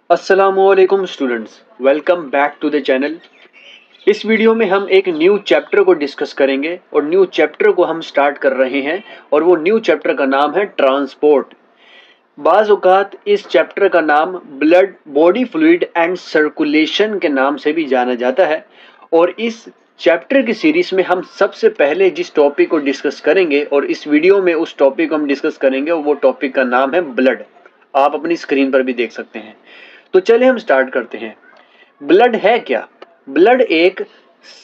अस्सलामुअलैकुम students, welcome back to the channel. इस video में हम एक न्यू चैप्टर को डिस्कस करेंगे और न्यू चैप्टर को हम स्टार्ट कर रहे हैं और वो न्यू चैप्टर का नाम है ट्रांसपोर्ट। बाज़ औक़ात इस चैप्टर का नाम blood, body fluid and circulation के नाम से भी जाना जाता है। और इस चैप्टर की सीरीज़ में हम सबसे पहले जिस टॉपिक को डिस्कस करेंगे और इस वीडियो में उस टॉपिक को हम डिस्कस करेंगे, वो टॉपिक का नाम है ब्लड। आप अपनी स्क्रीन पर भी देख सकते हैं। तो चलिए हम स्टार्ट करते हैं। ब्लड है क्या? ब्लड एक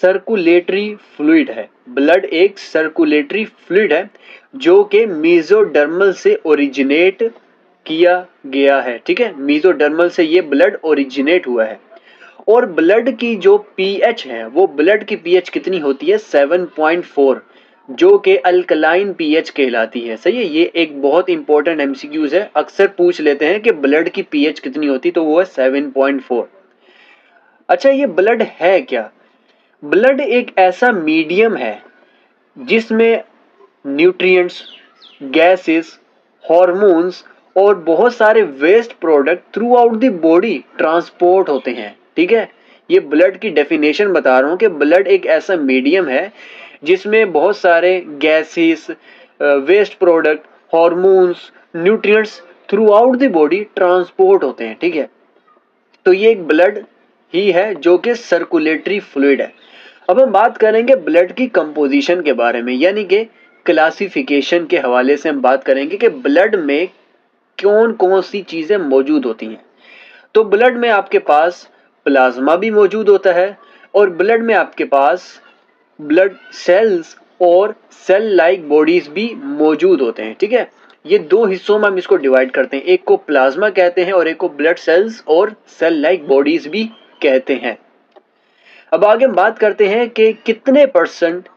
सर्कुलेटरी फ्लूइड है। ब्लड एक सर्कुलेटरी फ्लूइड है जो कि मेसोडर्मल से ओरिजिनेट किया गया है। ठीक है, मेसोडर्मल से ये ब्लड ओरिजिनेट हुआ है। और ब्लड की जो पीएच है, वो ब्लड की पीएच कितनी होती है? 7.4, जो कि अल्कलाइन पीएच कहलाती है। सही है, ये एक बहुत इंपॉर्टेंट एमसीक्यूज है। अक्सर पूछ लेते हैं कि ब्लड की पीएच कितनी होती, तो वो है 7.4। अच्छा, ये ब्लड है क्या? ब्लड एक ऐसा मीडियम है जिसमें न्यूट्रिएंट्स, गैसेस, हार्मोन्स और बहुत सारे waste product throughout the body transport होते हैं। ठीक है, ये ब्लड की डेफिनेशन बता रहा हूँ कि ब्लड एक ऐसा मीडियम है जिसमें बहुत सारे gases, waste product, hormones, nutrients throughout the body transport होते हैं। ठीक है, तो ये एक ब्लड ही है जो कि सर्कुलेटरी फ्लूइड है। अब हम बात करेंगे ब्लड की कंपोजिशन के बारे में, यानी कि क्लासिफिकेशन के हवाले से हम बात करेंगे कि ब्लड में कौन कौन सी चीज़ें मौजूद होती हैं। तो ब्लड में आपके पास प्लाज्मा भी मौजूद होता है और ब्लड में आपके पास ब्लड सेल्स और सेल लाइक बॉडीज भी मौजूद होते हैं। ठीक है, ये दो हिस्सों में हम इसको डिवाइड करते हैं, एक को प्लाज्मा कहते हैं और एक को ब्लड सेल्स और सेल लाइक बॉडीज भी कहते हैं। अब आगे हम बात करते हैं कि कितने परसेंट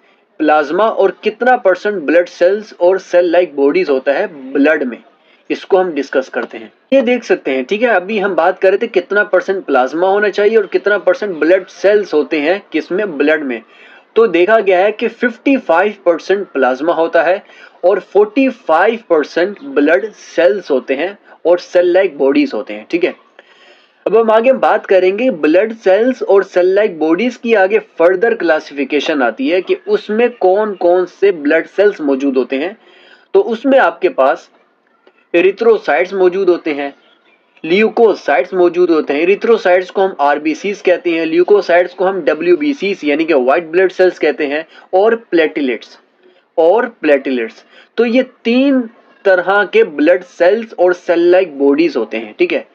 प्लाज्मा और कितना परसेंट ब्लड सेल्स और सेल लाइक बॉडीज होता है ब्लड में, इसको हम डिस्कस करते हैं। ये देख सकते हैं। ठीक है, अभी हम बात कर रहे थे कितना परसेंट प्लाज्मा होना चाहिए और कितना परसेंट ब्लड सेल्स होते हैं किसमें, ब्लड में। तो देखा गया है कि 55% प्लाज्मा होता है और 45% ब्लड सेल्स होते हैं और सेल लाइक बॉडीज होते हैं। ठीक है, अब हम आगे बात करेंगे ब्लड सेल्स और सेल लाइक बॉडीज की। आगे फर्दर क्लासिफिकेशन आती है कि उसमें कौन कौन से ब्लड सेल्स मौजूद होते हैं। तो उसमें आपके पास एरिथ्रोसाइट्स मौजूद होते हैं, ल्यूकोसाइट्स मौजूद होते हैं। एरिथ्रोसाइट्स को हम आरबीसीज कहते हैं, ल्यूकोसाइट्स को हम डब्ल्यूबीसीज यानी कि व्हाइट ब्लड सेल्स कहते हैं, और प्लेटिलेट्स। तो ये तीन तरह के ब्लड सेल्स और सेल लाइक बॉडीज होते हैं। ठीक है,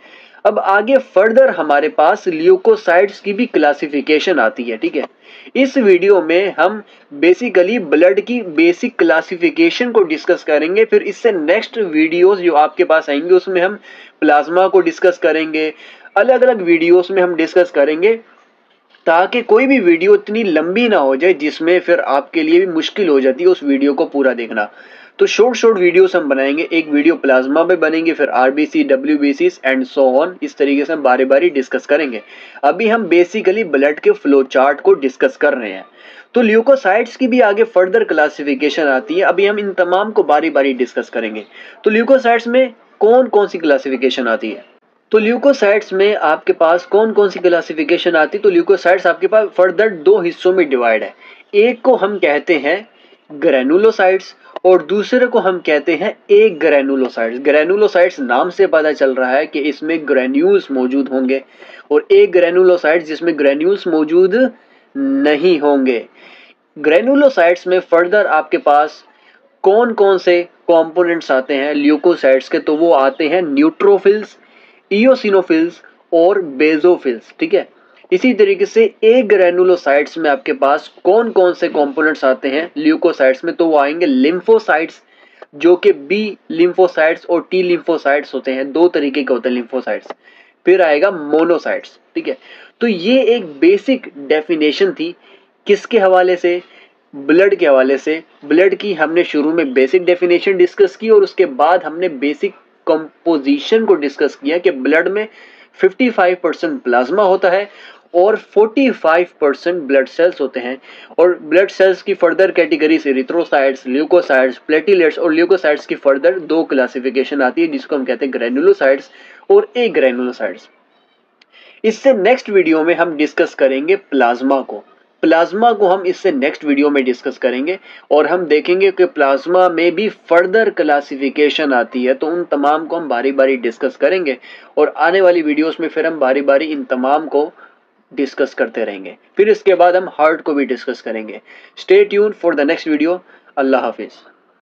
अब आगे फर्दर हमारे पास ल्यूकोसाइट्स की भी क्लासिफिकेशन आती है। ठीक है, इस वीडियो में हम बेसिकली ब्लड की बेसिक क्लासिफिकेशन को डिस्कस करेंगे। फिर इससे नेक्स्ट वीडियोस जो आपके पास आएंगे उसमें हम प्लाज्मा को डिस्कस करेंगे, अलग अलग वीडियोस में हम डिस्कस करेंगे, ताकि कोई भी वीडियो इतनी लंबी ना हो जाए जिसमें फिर आपके लिए भी मुश्किल हो जाती है उस वीडियो को पूरा देखना। तो शॉर्ट वीडियोस हम बनाएंगे, एक वीडियो प्लाज्मा में बनेंगे, फिर RBC, WBC and so on. इस तरीके से हम बारी बारी डिस्कस करेंगे। अभी हम बेसिकली ब्लड के फ्लो चार्ट को डिस्कस कर रहे हैं। तो ल्यूकोसाइट्स की भी आगे फर्दर क्लासिफिकेशन आती है, अभी हम इन तमाम को बारी बारी डिस्कस करेंगे। तो ल्यूकोसाइट्स में कौन कौन सी क्लासिफिकेशन आती है? तो ल्यूकोसाइट्स में आपके पास कौन कौन सी क्लासिफिकेशन आती है? तो ल्यूकोसाइट्स आपके पास फर्दर दो हिस्सों में डिवाइड है। एक को हम कहते हैं ग्रैनुलोसाइट्स और दूसरे को हम कहते हैं एक ग्रैनुलोसाइट्स। ग्रैनुलोसाइट्स नाम से पता चल रहा है कि इसमें ग्रैन्यूल्स मौजूद होंगे, और एक ग्रैनुलोसाइट्स जिसमें ग्रैन्यूल्स मौजूद नहीं होंगे। ग्रैनुलोसाइट्स में फर्दर आपके पास कौन कौन से कंपोनेंट्स आते हैं ल्यूकोसाइट्स के? तो वो आते हैं न्यूट्रोफिल्स, इओसिनोफिल्स और बेजोफिल्स। ठीक है, इसी तरीके से एक ग्रैनुलोसाइट्स में आपके पास कौन कौन से कंपोनेंट्स आते हैं ल्यूकोसाइट्स में? तो वो आएंगे लिम्फोसाइट्स, जो कि बी लिम्फोसाइट्स और टी लिम्फोसाइट्स होते हैं, दो तरीके के होते हैं लिम्फोसाइट्स। फिर आएगा मोनोसाइट्स। ठीक है, तो ये एक बेसिक डेफिनेशन थी, किसके हवाले से? ब्लड के हवाले से। ब्लड की हमने शुरू में बेसिक डेफिनेशन डिस्कस की और उसके बाद हमने बेसिक कंपोजिशन को डिस्कस किया कि ब्लड में 55% प्लाज्मा होता है और 45% ब्लड सेल्स होते हैं। और ब्लड सेल्स की further categories erythrocytes, leucocytes, platelets और ल्यूकोसाइट्स की फर्दर दो क्लासिफिकेशन आती है, जिसको हम कहते हैं ग्रैनुलोसाइट्स और ए ग्रैनुलोसाइट्स। इससे नेक्स्ट वीडियो में हम डिस्कस करेंगे प्लाज्मा को। प्लाज्मा को हम इससे नेक्स्ट वीडियो में डिस्कस करेंगे और हम देखेंगे कि प्लाज्मा में भी फर्दर क्लासिफिकेशन आती है, तो उन तमाम को हम बारी बारी डिस्कस करेंगे और आने वाली वीडियोस में फिर हम बारी बारी इन तमाम को डिस्कस करते रहेंगे। फिर इसके बाद हम हार्ट को भी डिस्कस करेंगे। Stay tune for the next video. Allah Hafiz.